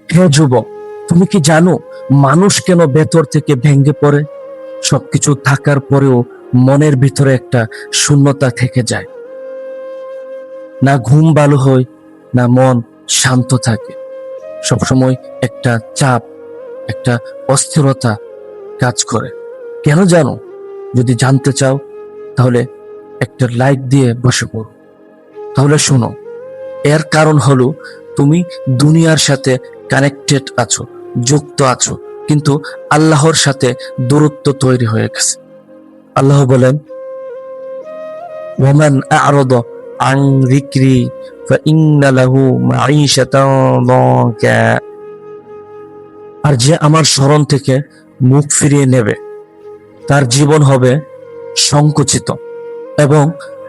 হে যুবক, তুমি কি জানো মানুষ কেন ভেতর থেকে ভেঙে পড়ে? সবকিছু থাকার পরেও মনের ভিতরে একটা শূন্যতা থেকে যায়। না ঘুম ভালো হয়, না মন শান্ত থাকে। সবসময় একটা চাপ, একটা অস্থিরতা কাজ করে। কেন জানো? যদি জানতে চাও তাহলে একটা লাইক দিয়ে বসে পড়ো। তাহলে শোনো, এর কারণ হলো তুমি দুনিয়ার সাথে কানেক্টেড আছো, যুক্ত আছো, কিন্তু আল্লাহর সাথে দূরত্ব তৈরি হয়ে গেছে। আল্লাহ বলেন, ওয়ামান আ'রাদা আন যিকরি ফাইন্না লাহু মাঈশাতান দানকা। আর যে আমার স্মরণ থেকে মুখ ফিরিয়ে নেবে, তার জীবন হবে সংকুচিত এবং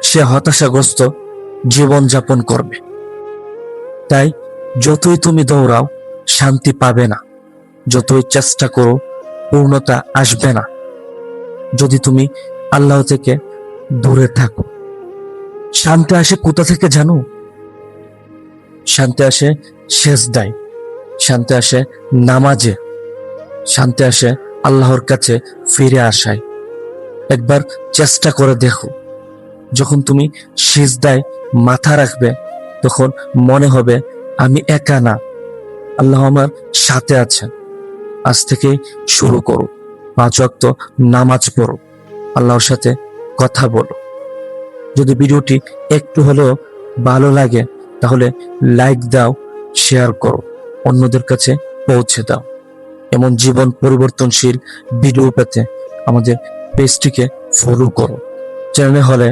সে হতাশাগ্রস্ত জীবন যাপন করবে। তাই যতই তুমি দৌড়াও, শান্তি পাবে না। যতই চেষ্টা করো, পূর্ণতা আসবে না যদি তুমি আল্লাহ থেকে দূরে থাকো। শান্তি আসে কোথা থেকে জানো? শান্তি আসে সেজদায়, শান্তি আসে নামাজে, শান্তি আসে আল্লাহর কাছে ফিরে আসায়। একবার চেষ্টা করে দেখো, যখন তুমি সিজদায় মাথা রাখবে, তখন মনে হবে আমি একা না, আল্লাহ আমার সাথে আছেন। আজ থেকে শুরু করো, 5 ওয়াক্ত নামাজ পড়ো, আল্লাহর সাথে কথা বলো। যদি ভিডিওটি একটু হলেও ভালো লাগে তাহলে লাইক দাও, শেয়ার করো, অন্যদের কাছে পৌঁছে দাও। এমন জীবন পরিবর্তনশীল ভিডিও পেতে আমাদের পেজটিকে ফলো করো, চ্যানেলে হলে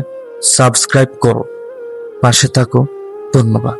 সাবস্ক্রাইব করো, পাশে থাকো। ধন্যবাদ।